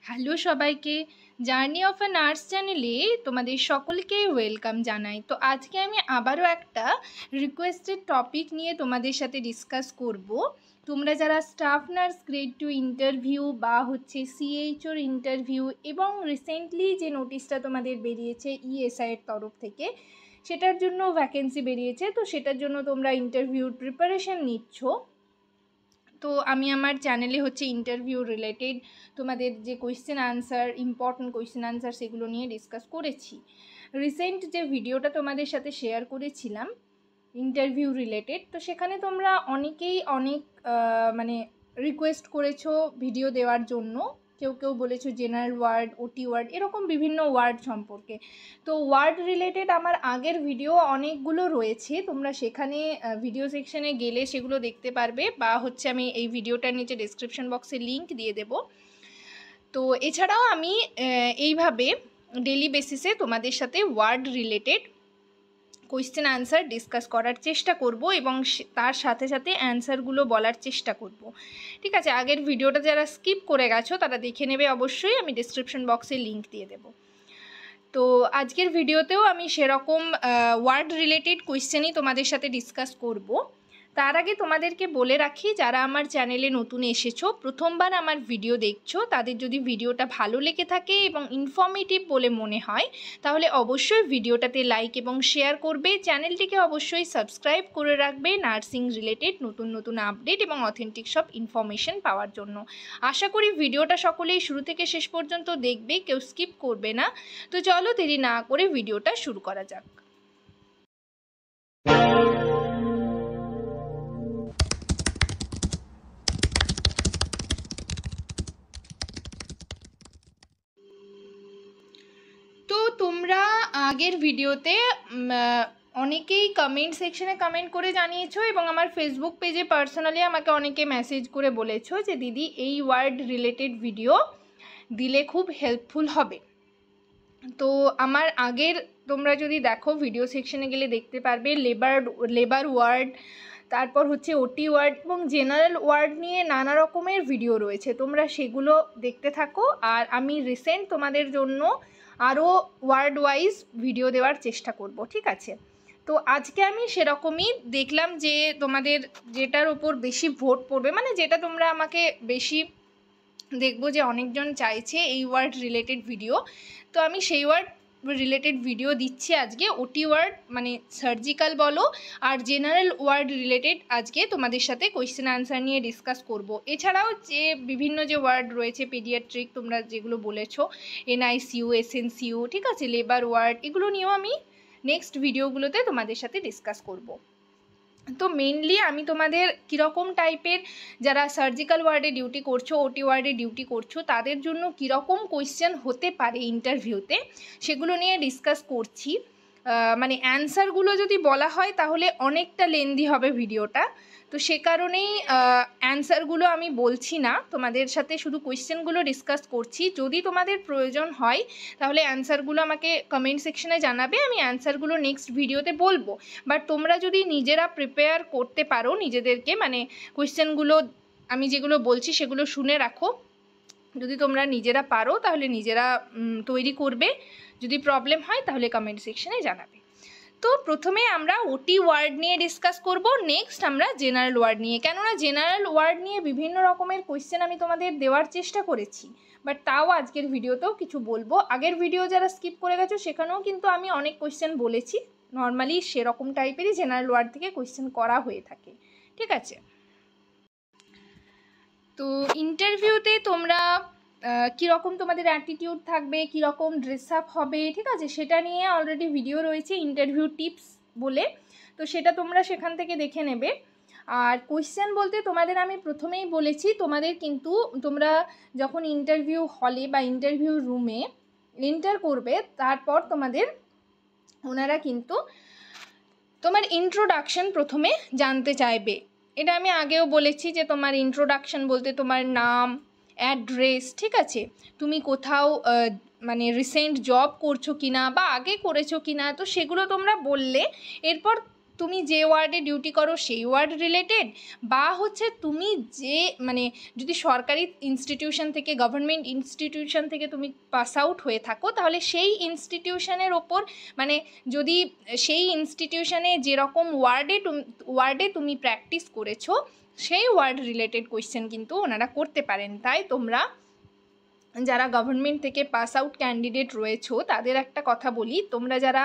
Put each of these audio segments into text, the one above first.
Hello সবাইকে, journey of a nurse চ্যানেলে তোমাদের সকলকে ওয়েলকাম জানাই। তো আজকে আমি আবারও একটা রিকোয়েস্টেড টপিক নিয়ে তোমাদের সাথে ডিসকাস করব। তোমরা যারা স্টাফ নার্স গ্রেড 2 ইন্টারভিউ বা সিএইচওর ইন্টারভিউ এবং রিসেন্টলি যে নোটিশটা তোমাদের বেরিয়েছে ইএসআইয়ের তরফ থেকে, সেটার জন্য ভ্যাকেন্সি বেরিয়েছে, তো সেটার জন্য তোমরা ইন্টারভিউর প্রিপারেশন নিচ্ছ। তো আমি আমার চ্যানেলে ইন্টারভিউ রিলেটেড তোমাদের যে question answer, important question answer, সেগুলো নিয়ে ডিসকাস করেছি। রিসেন্ট যে ভিডিওটা তোমাদের সাথে শেয়ার করেছিলাম ইন্টারভিউ রিলেটেড, তো সেখানে তোমরা অনেকেই অনেক রিকোয়েস্ট করেছো ভিডিও দেওয়ার জন্য। কেউ কেউ বলেছো জেনারেল ওয়ার্ড, ওটি ওয়ার্ড, এরকম বিভিন্ন ওয়ার্ড সম্পর্কে। তো ওয়ার্ড রিলেটেড আমার আগের ভিডিও অনেকগুলো রয়েছে, তোমরা সেখানে ভিডিও সেকশনে গেলে সেগুলো দেখতে পারবে, বা আমি এই ভিডিওটার নিচে ডেসক্রিপশন বক্সে লিংক দিয়ে দেব। তো এছাড়াও আমি এইভাবে ডেলি বেসিসে তোমাদের সাথে word related question answer discuss করার চেষ্টা করব এবং তার সাথে সাথে অ্যান্সারগুলো বলার চেষ্টা করব। ঠিক আছে, আগের ভিডিওটা যারা স্কিপ করে গেছো তারা দেখে নেবে অবশ্যই, আমি ডেসক্রিপশন বক্সে লিংক দিয়ে দেব। তো আজকের ভিডিওতেও আমি সেরকম ওয়ার্ড রিলেটেড কোয়েশ্চেনই তোমাদের সাথে ডিসকাস করব। তার আগে তোমাদেরকে বলে রাখি, যারা আমার চ্যানেলে নতুন এসেছো, প্রথমবার আমার ভিডিও দেখছো, তাদের যদি ভিডিওটা ভালো লেগে থাকে এবং ইনফর্মেটিভ বলে মনে হয়, তাহলে অবশ্যই ভিডিওটাতে লাইক এবং শেয়ার করবে। চ্যানেলটিকে অবশ্যই সাবস্ক্রাইব করে রাখবে নার্সিং রিলেটেড নতুন নতুন আপডেট এবং অথেন্টিক সব ইনফরমেশন পাওয়ার জন্য। আশা করি ভিডিওটা সকলেই শুরু থেকে শেষ পর্যন্ত দেখবে, কেউ স্কিপ করবে না। তো চলো দেরি না করে ভিডিওটা শুরু করা যাক। তো তোমরা আগের ভিডিওতে অনেকেই কমেন্ট সেকশনে কমেন্ট করে জানিয়েছো এবং আমার ফেসবুক পেজে পার্সোনালি আমাকে অনেকে মেসেজ করে বলেছো যে দিদি এই ওয়ার্ড রিলেটেড ভিডিও দিলে খুব হেল্পফুল হবে। তো আমার আগের তোমরা যদি দেখো ভিডিও সেকশনে গেলে দেখতে পারবে লেবার ওয়ার্ড, তারপর ওটি ওয়ার্ড এবং জেনারেল ওয়ার্ড নিয়ে নানা রকমের ভিডিও রয়েছে, তোমরা সেগুলো দেখতে থাকো। আর আমি রিসেন্ট তোমাদের জন্য আরও ওয়ার্ড ওয়াইজ ভিডিও দেওয়ার চেষ্টা করব, ঠিক আছে? তো আজকে আমি সেরকমই দেখলাম যে তোমাদের যেটার ওপর বেশি ভোট পড়বে, যেটা তোমরা আমাকে বেশি দেখবো যে অনেকজন চাইছে এই ওয়ার্ড রিলেটেড ভিডিও, তো আমি সেই ওয়ার্ড রিলেটেড ভিডিও দিচ্ছি আজকে। ওটি ওয়ার্ড সার্জিক্যাল বলো, আর জেনারেল ওয়ার্ড রিলেটেড আজকে তোমাদের সাথে কোয়েশ্চেন আনসার নিয়ে ডিসকাস করব। এছাড়াও যে বিভিন্ন যে ওয়ার্ড রয়েছে পেডিয়াট্রিক, তোমরা যেগুলো বলেছো, এনআইসিইউ, এসএনসিইউ, ঠিক আছে, লেবার ওয়ার্ড, এগুলো নিয়েও আমি নেক্সট ভিডিওগুলোতে তোমাদের সাথে ডিসকাস করব। তো মেনলি আমি তোমাদের কীরকম টাইপের, যারা সার্জিক্যাল ওয়ার্ডে ডিউটি করছো, ওটি ওয়ার্ডে ডিউটি করছো, তাদের জন্য কীরকম কোয়েশ্চেন হতে পারে ইন্টারভিউতে, সেগুলো নিয়ে ডিসকাস করছি। অ্যান্সারগুলো যদি বলা হয় তাহলে অনেকটা লেন্দি হবে ভিডিওটা, তো সে কারণেই অ্যান্সারগুলো আমি বলছি না, তোমাদের সাথে শুধু কোয়েশ্চেনগুলো ডিসকাস করছি। যদি তোমাদের প্রয়োজন হয় তাহলে অ্যান্সারগুলো আমাকে কমেন্ট সেকশনে জানাবে, আমি অ্যান্সারগুলো নেক্সট ভিডিওতে বলবো। বাট তোমরা যদি নিজেরা প্রিপেয়ার করতে পারো নিজেদেরকে, কোয়েশ্চেনগুলো আমি যেগুলো বলছি সেগুলো শুনে রাখো, যদি তোমরা নিজেরা পারো তাহলে নিজেরা তৈরি করবে, যদি প্রবলেম হয় তাহলে কমেন্ট সেকশনে জানাবে। তো প্রথমে আমরা ওটি ওয়ার্ড নিয়ে ডিসকাস করব, নেক্সট আমরা জেনারেল ওয়ার্ড নিয়ে, কেননা জেনারেল ওয়ার্ড নিয়ে বিভিন্ন রকমের কোয়েশ্চেন আমি তোমাদের দেওয়ার চেষ্টা করেছি, বাট তাও আজকের ভিডিওতেও কিছু বলবো। আগের ভিডিও যারা স্কিপ করে গেছো সেখানেও কিন্তু আমি অনেক কোয়েশ্চেন বলেছি, নর্মালি সেরকম টাইপেরই জেনারেল ওয়ার্ড থেকে কোয়েশ্চেন করা হয়ে থাকে, ঠিক আছে? তো ইন্টারভিউতে তোমরা কীরকম তোমাদের অ্যাটিটিউড থাকবে, কীরকম ড্রেস আপ হবে, ঠিক আছে, সেটা নিয়ে অলরেডি ভিডিও রয়েছে ইন্টারভিউ টিপস বলে, তো সেটা তোমরা সেখান থেকে দেখে নেবে। আর কোয়েশ্চেন বলতে তোমাদের আমি প্রথমেই বলেছি, তোমাদের কিন্তু তোমরা যখন ইন্টারভিউ হলে বা ইন্টারভিউ রুমে এন্টার করবে, তারপর তোমাদের ওনারা কিন্তু তোমার ইন্ট্রোডাকশন প্রথমে জানতে চাইবে। এটা আমি আগেও বলেছি যে তোমার ইন্ট্রোডাকশন বলতে তোমার নাম, অ্যাড্রেস, ঠিক আছে, তুমি কোথাও রিসেন্ট জব করছো কিনা বা আগে করেছো কিনা, তো সেগুলো তোমরা বললে এরপর তুমি যে ওয়ার্ডে ডিউটি করো সেই ওয়ার্ড রিলেটেড, বা হচ্ছে তুমি যে মানে যদি সরকারি ইনস্টিটিউশন থেকে, গভর্নমেন্ট ইনস্টিটিউশন থেকে তুমি পাস আউট হয়ে থাকো, তাহলে সেই ইনস্টিটিউশনের ওপর মানে যদি সেই ইনস্টিটিউশনে যেরকম ওয়ার্ডে তুমি প্র্যাকটিস করেছো সেই ওয়ার্ড রিলেটেড কোয়েশ্চেন কিন্তু ওনারা করতে পারেন। তাই তোমরা যারা গভর্নমেন্ট থেকে পাস আউট ক্যান্ডিডেট রয়েছো তাদের একটা কথা বলি, তোমরা যারা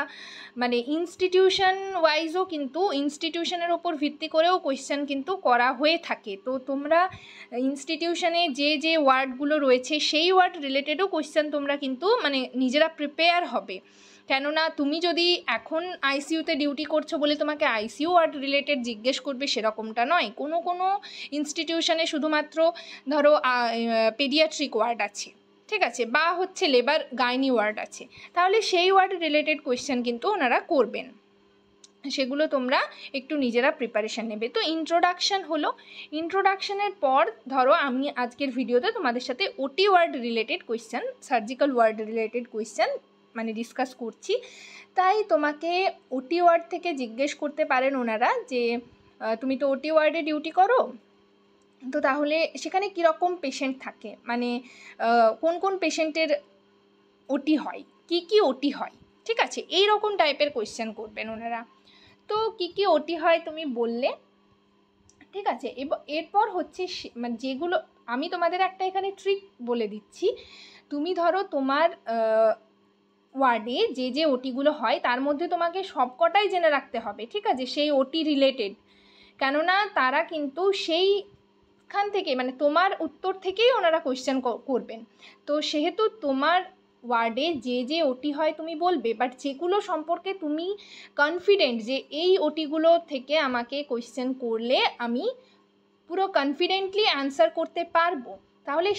মানে ইনস্টিটিউশন ওয়াইজও কিন্তু ইনস্টিটিউশনের ওপর ভিত্তি করেও কোয়েশ্চেন কিন্তু করা হয়ে থাকে, তো তোমরা ইনস্টিটিউশনে যে ওয়ার্ডগুলো রয়েছে সেই ওয়ার্ড রিলেটেডও কোয়েশ্চেন তোমরা কিন্তু মানে নিজেরা প্রিপেয়ার হবে। কেননা তুমি যদি এখন আইসিইউতে ডিউটি করছো বলে তোমাকে আইসিইউ ওয়ার্ড রিলেটেড জিজ্ঞেস করবে সেরকমটা নয়। কোনো ইনস্টিটিউশনে শুধুমাত্র ধরো পেডিয়াট্রিক ওয়ার্ড আছে, ঠিক আছে, বা হচ্ছে লেবার গাইনি ওয়ার্ড আছে, তাহলে সেই ওয়ার্ড রিলেটেড কোয়েশ্চেন কিন্তু ওনারা করবেন, সেগুলো তোমরা একটু নিজেরা প্রিপারেশান নেবে। তো ইন্ট্রোডাকশান হলো, ইন্ট্রোডাকশানের পর ধরো আমি আজকের ভিডিওতে তোমাদের সাথে OT word related question, surgical word related question মানে ডিসকাস করছি। তাই তোমাকে ওটি ওয়ার্ড থেকে জিজ্ঞেস করতে পারেন ওনারা যে তুমি তো ওটি ওয়ার্ডে ডিউটি করো, তো তাহলে সেখানে কীরকম পেশেন্ট থাকে, মানে কোন পেশেন্টের ওটি হয়, কি ওটি হয়, ঠিক আছে, এই রকম টাইপের কোয়েশ্চেন করবেন ওনারা। তো কি ওটি হয় তুমি বললে, ঠিক আছে। এরপর হচ্ছে মানে যেগুলো আমি তোমাদের একটা এখানে ট্রিক বলে দিচ্ছি, তুমি ধরো তোমার ওয়ার্ডে যে ওটিগুলো হয় তার মধ্যে তোমাকে সবকটাই জেনে রাখতে হবে, ঠিক আছে, সেই ওটি রিলেটেড, কেননা তারা কিন্তু সেইখান থেকে মানে তোমার উত্তর থেকেই ওনারা কোয়েশ্চেন করবেন। তো সেহেতু তোমার ওয়ার্ডে যে ওটি হয় তুমি বলবে, বাট যেগুলো সম্পর্কে তুমি কনফিডেন্ট যে এই ওটিগুলো থেকে আমাকে কোয়েশ্চেন করলে আমি পুরো কনফিডেন্টলি অ্যান্সার করতে পারবো, তাহলে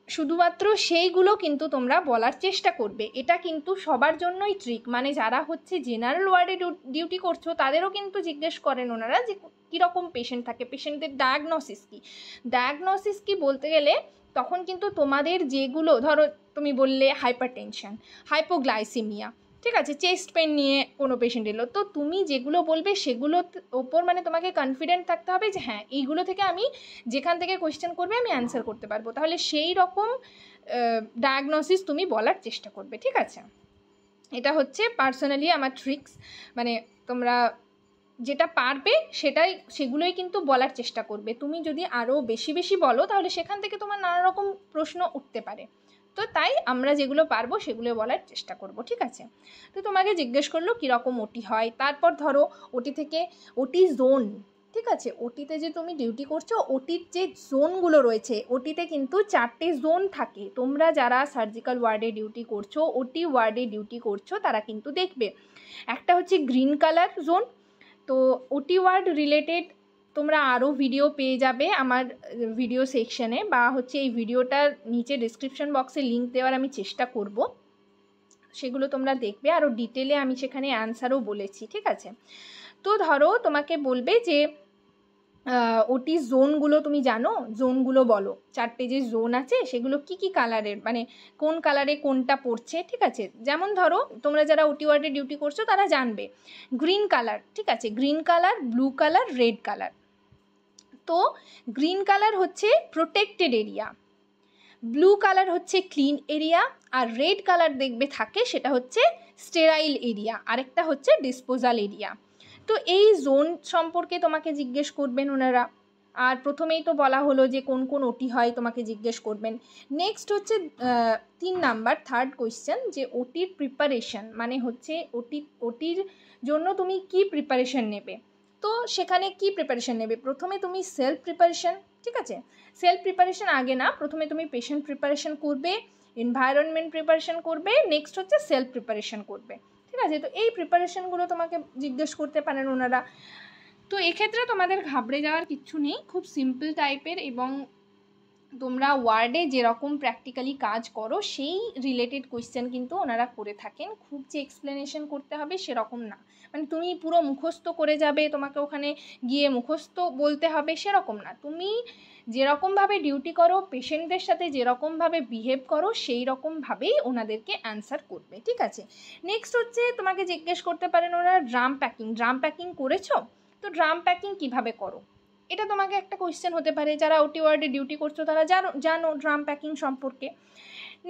শুধুমাত্র সেইগুলো কিন্তু তোমরা বলার চেষ্টা করবে। এটা কিন্তু সবার জন্যই ট্রিক, মানে যারা হচ্ছে জেনারেল ওয়ার্ডে ডিউটি করছো তাদেরও কিন্তু জিজ্ঞেস করেন ওনারা যে কীরকম পেশেন্ট থাকে, পেশেন্টের ডায়াগনোসিস কি বলতে গেলে তখন কিন্তু তোমাদের যেগুলো ধরো তুমি বললে হাইপারটেনশন, হাইপোগ্লাইসিমিয়া, ঠিক আছে, চেস্ট পেন নিয়ে কোনো পেশেন্ট এলো, তো তুমি যেগুলো বলবে সেগুলোর ওপর মানে তোমাকে কনফিডেন্ট থাকতে হবে যে হ্যাঁ এইগুলো থেকে আমি যেখান থেকে কোয়েশ্চেন করবে আমি অ্যান্সার করতে পারবো, তাহলে সেই রকম ডায়াগনোসিস তুমি বলার চেষ্টা করবে, ঠিক আছে। এটা হচ্ছে পার্সোনালি আমার ট্রিক্স, মানে তোমরা যেটা পারবে সেগুলোই কিন্তু বলার চেষ্টা করবে। তুমি যদি আরও বেশি বলো তাহলে সেখান থেকে তোমার নানা রকম প্রশ্ন উঠতে পারে, তো তাই আমরা যেগুলো পারবো সেগুলো বলার চেষ্টা করব, ঠিক আছে। তো তোমাকে জিজ্ঞেস করলো কীরকম ওটি হয়, তারপর ধরো ওটি থেকে ওটি জোন, ঠিক আছে, ওটিতে যে তুমি ডিউটি করছো ওটির যে জোনগুলো রয়েছে, ওটিতে কিন্তু 4টে জোন থাকে। তোমরা যারা সার্জিক্যাল ওয়ার্ডে ডিউটি করছো, ওটি ওয়ার্ডে ডিউটি করছো, তারা কিন্তু দেখবে একটা হচ্ছে গ্রিন কালার জোন। তো ওটি ওয়ার্ড রিলেটেড তোমরা আরও ভিডিও পেয়ে যাবে আমার ভিডিও সেকশানে, বা হচ্ছে এই ভিডিওটার নিচে ডিসক্রিপশন বক্সে লিঙ্ক দেওয়ার আমি চেষ্টা করব, সেগুলো তোমরা দেখবে, আরও ডিটেলে আমি সেখানে অ্যান্সারও বলেছি, ঠিক আছে। তো ধরো তোমাকে বলবে যে ওটি জোনগুলো তুমি জানো, জোনগুলো বলো, 4টে যে জোন আছে সেগুলো কি কালারের, মানে কোন কালারে কোনটা পড়ছে, ঠিক আছে। যেমন ধরো তোমরা যারা ওটি ওয়ার্ডে ডিউটি করছো তারা জানবে গ্রিন কালার, ঠিক আছে, green colour, blue colour, red colour. তো গ্রিন কালার হচ্ছে প্রোটেক্টেড এরিয়া, ব্লু কালার হচ্ছে ক্লিন এরিয়া, আর রেড কালার দেখবে থাকে সেটা হচ্ছে স্টেরাইল এরিয়া, আরেকটা হচ্ছে ডিসপোজাল এরিয়া। তো এই জোন সম্পর্কে তোমাকে জিজ্ঞেস করবেন ওনারা, আর প্রথমেই তো বলা হলো যে কোন ওটি হয় তোমাকে জিজ্ঞেস করবেন। নেক্সট হচ্ছে 3 নাম্বার থার্ড কোয়েশ্চেন, যে ওটির প্রিপারেশন, মানে হচ্ছে ওটির জন্য তুমি কি প্রিপারেশন নেবে। তো সেখানে কি প্রিপারেশন নেবে, প্রথমে তুমি সেলফ প্রিপারেশন, ঠিক আছে, সেলফ প্রিপারেশন আগে না, প্রথমে তুমি পেশেন্ট প্রিপারেশন করবে, এনভায়রনমেন্ট প্রিপারেশন করবে, নেক্সট হচ্ছে সেলফ প্রিপারেশন করবে, ঠিক আছে। তো এই প্রিপারেশনগুলো তোমাকে জিজ্ঞেস করতে পারেন ওনারা। তো এক্ষেত্রে তোমাদের ঘাবড়ে যাওয়ার কিচ্ছু নেই, খুব সিম্পল টাইপের এবং তোমরা ওয়ার্ডে যেরকম প্র্যাকটিক্যালি কাজ করো সেই রিলেটেড কোয়েশ্চেন কিন্তু ওনারা করে থাকেন। খুব যে এক্সপ্লেনেশন করতে হবে সেরকম না, মানে তুমি পুরো মুখস্থ করে যাবে, তোমাকে ওখানে গিয়ে মুখস্থ বলতে হবে সেরকম না। তুমি যেরকমভাবে ডিউটি করো, পেশেন্টদের সাথে যেরকমভাবে বিহেভ করো সেই রকমভাবেই ওনাদেরকে অ্যান্সার করবে, ঠিক আছে। নেক্সট হচ্ছে তোমাকে জিজ্ঞেস করতে পারেন ওরা ড্রাম প্যাকিং করেছো? তো ড্রাম প্যাকিং কীভাবে করো, এটা তোমাকে একটা কোয়েশ্চেন হতে পারে। যারা ওটি ওয়ার্ডে ডিউটি করছো তারা জানো ড্রাম প্যাকিং সম্পর্কে।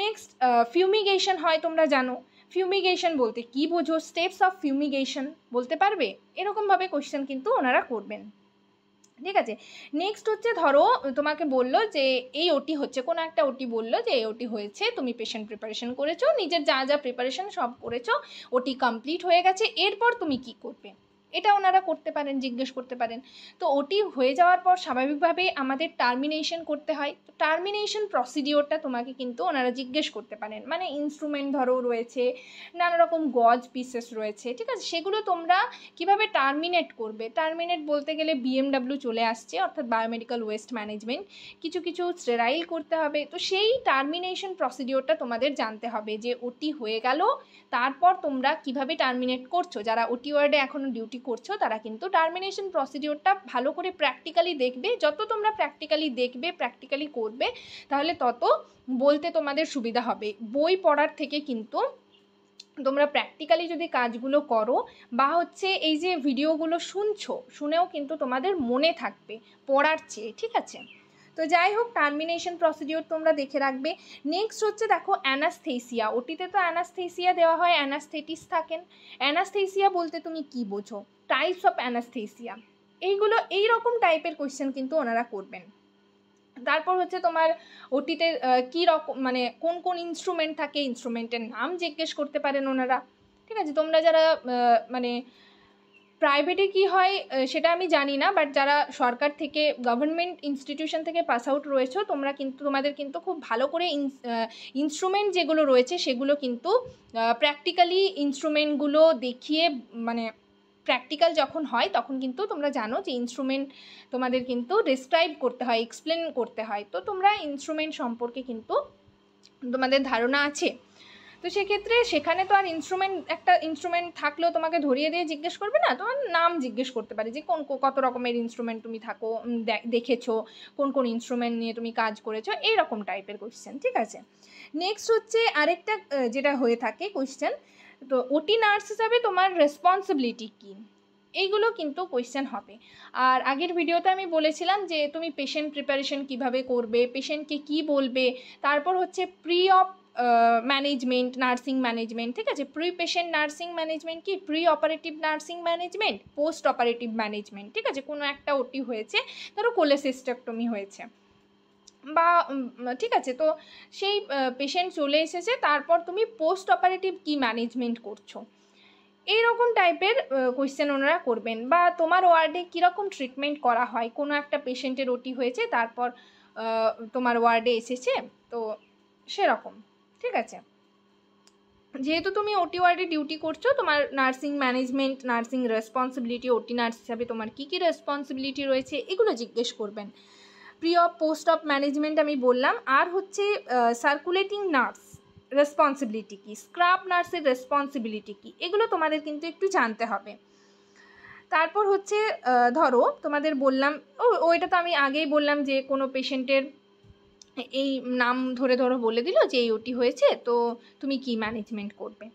নেক্সট ফিউমিগেশন হয়, তোমরা জানো। ফিউমিগেশন বলতে কী বোঝো, স্টেপস অফ ফিউমিগেশন বলতে পারবে, এরকমভাবে কোয়েশ্চেন কিন্তু ওনারা করবেন, ঠিক আছে। নেক্সট হচ্ছে ধরো তোমাকে বললো যে এই ওটি হচ্ছে, কোনো একটা ওটি বললো যে এই ওটি হয়েছে, তুমি পেশেন্ট প্রিপারেশন করেছো, নিজের যা যা প্রিপারেশন সব করেছো, ওটি কমপ্লিট হয়ে গেছে, এরপর তুমি কি করবে, এটা ওনারা করতে পারেন, জিজ্ঞেস করতে পারেন। তো ওটি হয়ে যাওয়ার পর স্বাভাবিকভাবেই আমাদের টার্মিনেশন করতে হয়। তো টার্মিনেশন প্রসিডিওরটা তোমাকে কিন্তু ওনারা জিজ্ঞেস করতে পারেন, মানে ইনস্ট্রুমেন্ট ধরো রয়েছে, নানা রকম গজ পিসেস রয়েছে, ঠিক আছে, সেগুলো তোমরা কিভাবে টার্মিনেট করবে। টার্মিনেট বলতে গেলে বিএমডাব্লিউ চলে আসছে, অর্থাৎ বায়োমেডিক্যাল ওয়েস্ট ম্যানেজমেন্ট, কিছু স্টেরাইল করতে হবে। তো সেই টার্মিনেশন প্রসিডিওরটা তোমাদের জানতে হবে, যে ওটি হয়ে গেল তারপর তোমরা কিভাবে টার্মিনেট করছো। যারা ওটি ওয়ার্ডে এখনও ডিউটি করছো তারা কিন্তু টার্মিনেশন প্রসিডিওরটা ভালো করে প্র্যাকটিক্যালি দেখবে। যত তোমরা প্র্যাকটিক্যালি দেখবে, প্র্যাকটিক্যালি করবে, তাহলে তত বলতে তোমাদের সুবিধা হবে। বই পড়ার থেকে কিন্তু তোমরা প্র্যাকটিক্যালি যদি কাজগুলো করো, বা হচ্ছে এই যে ভিডিওগুলো শুনেও কিন্তু তোমাদের মনে থাকবে পড়ার চেয়ে, ঠিক আছে। তো যাই হোক, টার্মিনেশন প্রসিডিওর তোমরা দেখে রাখবে। নেক্সট হচ্ছে দেখো অ্যানাস্থেসিয়া, ওটিতে তো অ্যানাস্থেসিয়া দেওয়া হয়, অ্যানাস্থেটিস্ট থাকেন। অ্যানাস্থেসিয়া বলতে তুমি কি বোঝো, টাইপস অফ অ্যানাস্থেসিয়া, এইগুলো এইরকম টাইপের কোয়েশ্চেন কিন্তু ওনারা করবেন। তারপর হচ্ছে তোমার ওটিতে কী রকম, মানে কোন কোন ইনস্ট্রুমেন্ট থাকে, ইনস্ট্রুমেন্টের নাম জিজ্ঞেস করতে পারেন ওনারা, ঠিক আছে। তোমরা যারা মানে প্রাইভেটে কি হয় সেটা আমি জানি না, বাট যারা সরকার থেকে গভর্নমেন্ট ইনস্টিটিউশন থেকে পাস আউট রয়েছো, তোমাদের কিন্তু খুব ভালো করে ইনস্ট্রুমেন্ট যেগুলো রয়েছে সেগুলো কিন্তু প্র্যাকটিক্যালি ইনস্ট্রুমেন্টগুলো দেখিয়ে, মানে প্র্যাকটিক্যাল যখন হয় তখন কিন্তু তোমরা জানো যে ইনস্ট্রুমেন্ট তোমাদের কিন্তু ডিসক্রাইব করতে হয়, এক্সপ্লেন করতে হয়। তো তোমরা ইনস্ট্রুমেন্ট সম্পর্কে কিন্তু তোমাদের ধারণা আছে। তো সেক্ষেত্রে সেখানে তো আর একটা ইনস্ট্রুমেন্ট থাকলেও তোমাকে ধরিয়ে দিয়ে জিজ্ঞেস করবে না, তোমার নাম জিজ্ঞেস করতে পারে, যে কত রকমের ইনস্ট্রুমেন্ট তুমি দেখেছো, কোন কোন ইনস্ট্রুমেন্ট নিয়ে তুমি কাজ করেছো, এইরকম টাইপের কোয়েশ্চেন, ঠিক আছে। নেক্সট হচ্ছে আরেকটা যেটা হয়ে থাকে কোয়েশ্চেন, তো ওটি নার্স হিসাবে তোমার রেসপন্সিবিলিটি কী, এইগুলো কিন্তু কোয়েশ্চেন হবে। আর আগের ভিডিওতে আমি বলেছিলাম যে তুমি পেশেন্ট প্রিপারেশন কিভাবে করবে, পেশেন্টকে কি বলবে, তারপর হচ্ছে প্রি অপ ম্যানেজমেন্ট, নার্সিং ম্যানেজমেন্ট, ঠিক আছে। প্রি পেশেন্ট নার্সিং ম্যানেজমেন্ট কি, pre operative nursing management, post operative management, ঠিক আছে। কোনো একটা ওটি হয়েছে, ধরো কোলেসিস্টেক্টমি হয়েছে, বা ঠিক আছে, তো সেই পেশেন্ট চলে এসেছে, তারপর তুমি পোস্ট অপারেটিভ কি ম্যানেজমেন্ট করছো, এইরকম টাইপের কোয়েশ্চেন ওনারা করবেন। বা তোমার ওয়ার্ডে কীরকম ট্রিটমেন্ট করা হয়, কোনো একটা পেশেন্টের ওটি হয়েছে তারপর তোমার ওয়ার্ডে এসেছে, তো সেরকম, ঠিক আছে। যেহেতু তুমি ওটি ওয়ার্ডে ডিউটি করছো, তোমার নার্সিং ম্যানেজমেন্ট, নার্সিং রেসপন্সিবিলিটি, ওটি নার্স হিসাবে তোমার কী কী রেসপন্সিবিলিটি রয়েছে, এগুলো জিজ্ঞেস করবেন। Pre of post of management আমি বললাম। আর হচ্ছে সার্কুলেটিং নার্স রেসপন্সিবিলিটি কী, স্ক্রাব নার্সের রেসপন্সিবিলিটি কী, এগুলো তোমাদের কিন্তু একটু জানতে হবে। তারপর হচ্ছে ধরো তোমাদের বললাম, ওইটা তো আমি আগেই বললাম, যে কোনো পেশেন্টের এই নাম ধরে বলে দিল যে এই ওটি হয়েছে, তো তুমি কি ম্যানেজমেন্ট করবে,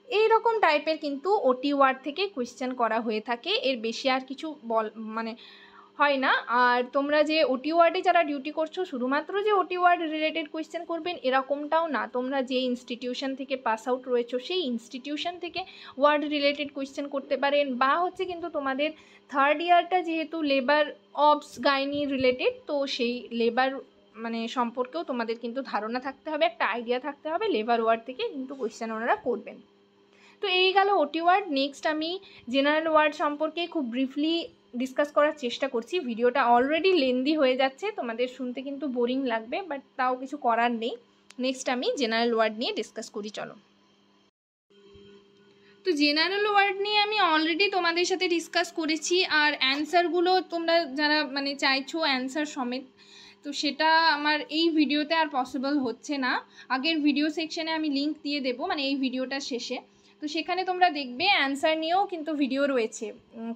এই রকম টাইপের কিন্তু ওটি ওয়ার্ড থেকে কোয়েশ্চেন করা হয়ে থাকে। এর বেশি আর কিছু মানে হয় না। আর তোমরা যে ওটি ওয়ার্ডে যারা ডিউটি করছো, শুধুমাত্র যে ওটি ওয়ার্ড রিলেটেড কোয়েশ্চেন করবেন এরকমটাও না, তোমরা যে ইনস্টিটিউশন থেকে পাস আউট রয়েছো সেই ইনস্টিটিউশন থেকে ওয়ার্ড রিলেটেড কোয়েশ্চেন করতে পারেন। বা হচ্ছে কিন্তু তোমাদের থার্ড ইয়ারটা যেহেতু লেবার অবস গাইনি রিলেটেড, তো সেই লেবার মানে সম্পর্কেও তোমাদের কিন্তু ধারণা থাকতে হবে, একটা আইডিয়া থাকতে হবে, লেবার ওয়ার্ড থেকে কিন্তু কোয়েশ্চেন ওনারা করবেন। তো এই গেল ওটি ওয়ার্ড। নেক্সট আমি জেনারেল ওয়ার্ড সম্পর্কে খুব ব্রিফলি ডিসকাস করার চেষ্টা করছি। ভিডিওটা অলরেডি লেন্দি হয়ে যাচ্ছে, তোমাদের শুনতে কিন্তু বোরিং লাগবে, বাট তাও কিছু করার নেই। নেক্সট আমি জেনারেল ওয়ার্ড নিয়ে ডিসকাস করি, চলো। তো জেনারেল ওয়ার্ড নিয়ে আমি অলরেডি তোমাদের সাথে ডিসকাস করেছি, আর অ্যান্সারগুলো তোমরা যারা মানে চাইছো অ্যান্সার সমেত, তো সেটা আমার এই ভিডিওতে আর পসিবল হচ্ছে না। আগের ভিডিও সেকশনে আমি লিঙ্ক দিয়ে দেবো, মানে এই ভিডিওটার শেষে। তো সেখানে তোমরা দেখবে অ্যান্সার নিয়েও কিন্তু ভিডিও রয়েছে,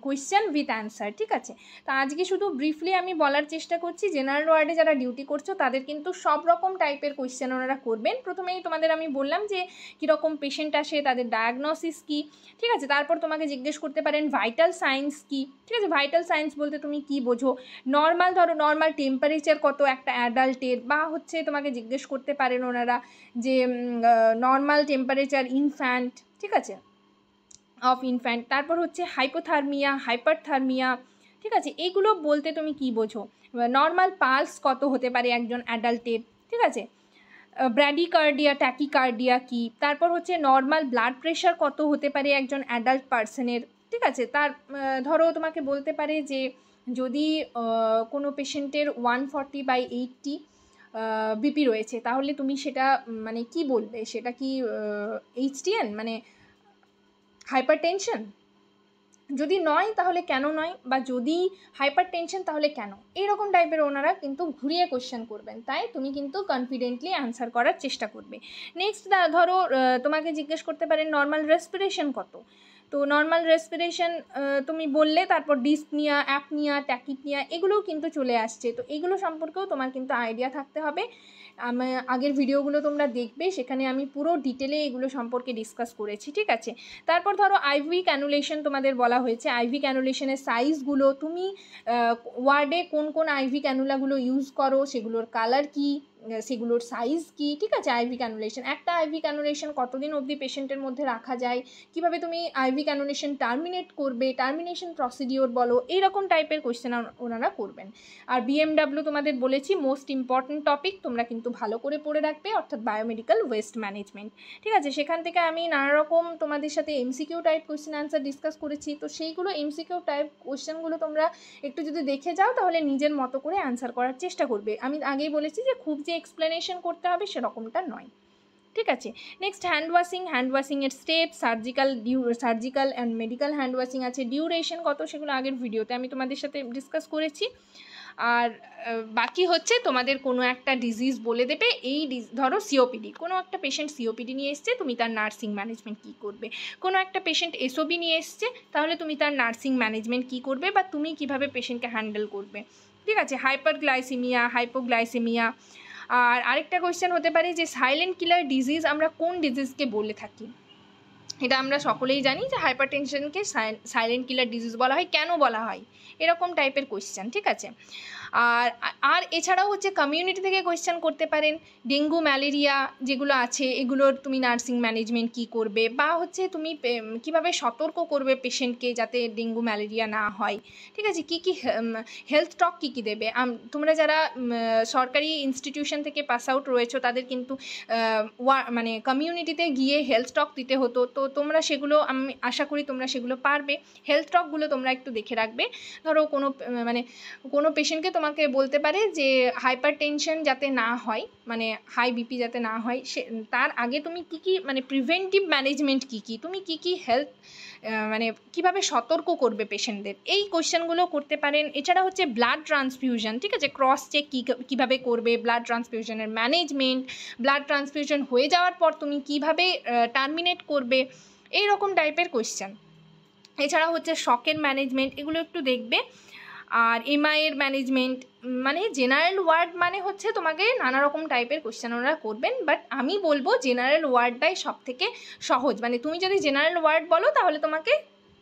কোয়েশ্চেন উইথ অ্যান্সার, ঠিক আছে। তো আজকে শুধু ব্রিফলি আমি বলার চেষ্টা করছি, জেনারেল ওয়ার্ডে যারা ডিউটি করছো তাদের কিন্তু সব রকম টাইপের কোয়েশ্চেন ওনারা করবেন। প্রথমেই তোমাদের আমি বললাম যে কীরকম পেশেন্ট আসে, তাদের ডায়াগনোসিস কী, ঠিক আছে। তারপর তোমাকে জিজ্ঞেস করতে পারেন ভাইটাল সাইন্স কী, ঠিক আছে। ভাইটাল সাইন্স বলতে তুমি কী বোঝো, নর্মাল, ধরো নর্মাল টেম্পারেচার কত একটা অ্যাডাল্টের, বা হচ্ছে তোমাকে জিজ্ঞেস করতে পারেন ওনারা যে নর্মাল টেম্পারেচার ইনফ্যান্ট, ঠিক আছে, অফ ইনফ্যান্ট। তারপর হচ্ছে হাইপোথার্মিয়া, হাইপারথার্মিয়া, ঠিক আছে। এইগুলো বলতে তুমি কি বোঝো, নর্মাল পালস কত হতে পারে একজন অ্যাডাল্টের, ঠিক আছে। ব্র্যাডিকার্ডিয়া, ট্যাকিকার্ডিয়া কি, তারপর হচ্ছে নর্মাল ব্লাড প্রেশার কত হতে পারে একজন অ্যাডাল্ট পার্সনের, ঠিক আছে। তার ধরো তোমাকে বলতে পারে যে যদি কোনো পেশেন্টের 140/80 বিপি রয়েছে, তাহলে তুমি সেটা মানে কি বলবে, সেটা কি HTN মানে হাইপার টেনশন, যদি নয় তাহলে কেন নয়, বা যদি হাইপার টেনশন তাহলে কেন, এইরকম টাইপের ওনারা কিন্তু ঘুরিয়ে কোশ্চেন করবেন। তাই তুমি কিন্তু কনফিডেন্টলি অ্যান্সার করার চেষ্টা করবে। নেক্সট ধরো তোমাকে জিজ্ঞেস করতে পারেন নর্মাল রেসপিরেশন কত, তো নর্মাল রেসপিরেশন তুমি বললে, তারপর ডিসনিয়া, অ্যাপনিয়া, ট্যাকিপনিয়া এগুলোও কিন্তু চলে আসছে। তো এগুলো সম্পর্কেও তোমার কিন্তু আইডিয়া থাকতে হবে। আগের ভিডিওগুলো তোমরা দেখবে, সেখানে আমি পুরো ডিটেলে এগুলো সম্পর্কে ডিসকাস করেছি, ঠিক আছে। তারপর ধরো আইভি ক্যানুলেশন তোমাদের বলা হয়েছে, আইভি ক্যানুলেশনের সাইজগুলো, তুমি ওয়ার্ডে কোন কোন আইভি ক্যানুলাগুলো ইউজ করো, সেগুলোর কালার কী, সেগুলোর সাইজ কী, ঠিক আছে। আইভি ক্যানুলেশন, একটা আইভি ক্যানুলেশন কতদিন অবধি পেশেন্টের মধ্যে রাখা যায়, কিভাবে তুমি আইভি ক্যানুলেশন টার্মিনেট করবে, টার্মিনেশন প্রসিডিওর বলো, এইরকম টাইপের কোয়েশ্চেন ওনারা করবেন। আর BMW তোমাদের বলেছি মোস্ট ইম্পর্ট্যান্ট টপিক, তোমরা কিন্তু ভালো করে পড়ে রাখবে, অর্থাৎ বায়োমেডিক্যাল ওয়েস্ট ম্যানেজমেন্ট, ঠিক আছে। সেখান থেকে আমি নানা রকম তোমাদের সাথে MCQ type question answer discuss করেছি। তো সেইগুলো MCQ টাইপ কোয়েশ্চেনগুলো তোমরা একটু যদি দেখে যাও, তাহলে নিজের মতো করে অ্যান্সার করার চেষ্টা করবে। আমি আগেই বলেছি যে খুব যে এক্সপ্লেনেশন করতে হবে সেরকমটা নয়, ঠিক আছে। নেক্সট হ্যান্ড ওয়াশিংয়ের step, surgical and medical hand washing আছে, ডিউরেশন কত, সেগুলো আগের ভিডিওতে আমি তোমাদের সাথে ডিসকাস করেছি। আর বাকি হচ্ছে তোমাদের কোনো একটা ডিজিজ বলে দেবে, এই ধরো COPD, কোনো একটা পেশেন্ট COPD নিয়ে এসছে, তুমি তার নার্সিং ম্যানেজমেন্ট কী করবে। কোনো একটা পেশেন্ট SOB নিয়ে এসছে, তাহলে তুমি তার নার্সিং ম্যানেজমেন্ট কী করবে, বা তুমি কিভাবে পেশেন্টকে হ্যান্ডেল করবে, ঠিক আছে। Hyperglycaemia, hypoglycaemia. আর আরেকটা কোয়েশ্চেন হতে পারে যে সাইলেন্ট কিলার ডিজিজ আমরা কোন ডিজিজকে বলে থাকি। এটা আমরা সকলেই জানি যে হাইপারটেনশনকে সাইলেন্ট কিলার ডিজিজ বলা হয়, কেন বলা হয়, এরকম টাইপের কোয়েশ্চেন, ঠিক আছে। আর এছাড়াও হচ্ছে কমিউনিটি থেকে কোয়েশ্চেন করতে পারেন, ডেঙ্গু, ম্যালেরিয়া যেগুলো আছে, এগুলোর তুমি নার্সিং ম্যানেজমেন্ট কী করবে, বা হচ্ছে তুমি কীভাবে সতর্ক করবে পেশেন্টকে যাতে ডেঙ্গু ম্যালেরিয়া না হয়, ঠিক আছে। কী কী হেলথ টক কী কী দেবে। তোমরা যারা সরকারি ইনস্টিটিউশন থেকে পাস আউট রয়েছো, তাদের কিন্তু মানে কমিউনিটিতে গিয়ে হেলথ টক দিতে হতো। তো তোমরা সেগুলো, আমি আশা করি তোমরা সেগুলো পারবে। হেলথ টকগুলো তোমরা একটু দেখে রাখবে। ধরো কোনো পেশেন্টকে তোমাকে বলতে পারে যে হাইপার টেনশন যাতে না হয়, মানে হাই বিপি যাতে না হয়, তার আগে তুমি কী কী মানে প্রিভেন্টিভ ম্যানেজমেন্ট কী কী, তুমি কী কী হেলথ মানে কীভাবে সতর্ক করবে পেশেন্টদের, এই কোয়েশ্চেনগুলো করতে পারেন। এছাড়া হচ্ছে ব্লাড ট্রান্সফিউশন, ঠিক আছে, ক্রস চেক কীভাবে করবে, ব্লাড ট্রান্সফিউশনের ম্যানেজমেন্ট, ব্লাড ট্রান্সফিউশন হয়ে যাওয়ার পর তুমি কীভাবে টার্মিনেট করবে, এই রকম টাইপের কোয়েশ্চেন। এছাড়া হচ্ছে শকের ম্যানেজমেন্ট, এগুলো একটু দেখবে। আর MI-এর ম্যানেজমেন্ট, মানে জেনারেল ওয়ার্ড মানে হচ্ছে তোমাকে নানা রকম টাইপের কোয়েশ্চেন ওনারা করবেন, বাট আমি বলবো জেনারেল ওয়ার্ডটাই সব থেকে সহজ। মানে তুমি যদি জেনারেল ওয়ার্ড বলো, তাহলে তোমাকে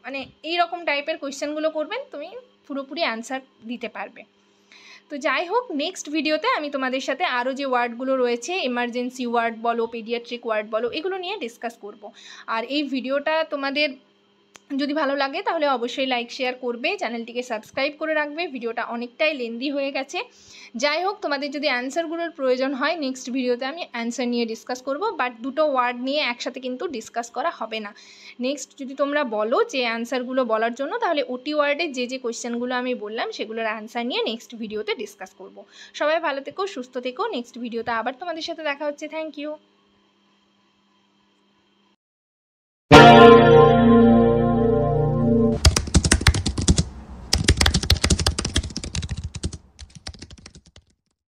মানে এই রকম টাইপের কোয়েশ্চেনগুলো করবেন, তুমি পুরোপুরি অ্যান্সার দিতে পারবে। তো যাই হোক, নেক্সট ভিডিওতে আমি তোমাদের সাথে আরও যে ওয়ার্ডগুলো রয়েছে, এমার্জেন্সি ওয়ার্ড বলো, পেডিয়াট্রিক ওয়ার্ড বলো, এগুলো নিয়ে ডিসকাস করব। আর এই ভিডিওটা তোমাদের যদি ভালো লাগে তাহলে অবশ্যই লাইক শেয়ার করবে, চ্যানেলটিকে সাবস্ক্রাইব করে রাখবে। ভিডিওটা অনেকটাই লেন্দি হয়ে গেছে। যাই হোক, তোমাদের যদি অ্যান্সারগুলোর প্রয়োজন হয়, নেক্সট ভিডিওতে আমি অ্যান্সার নিয়ে ডিসকাস করব, বাট দুটো ওয়ার্ড নিয়ে একসাথে কিন্তু ডিসকাস করা হবে না। নেক্সট যদি তোমরা বলো যে অ্যান্সারগুলো বলার জন্য, তাহলে OT ওয়ার্ডে যে কোয়েশ্চেনগুলো আমি বললাম সেগুলোর অ্যান্সার নিয়ে নেক্সট ভিডিওতে ডিসকাস করব। সবাই ভালো থেকো, সুস্থ থেকো। নেক্সট ভিডিওতে আবার তোমাদের সাথে দেখা হচ্ছে। Thank you.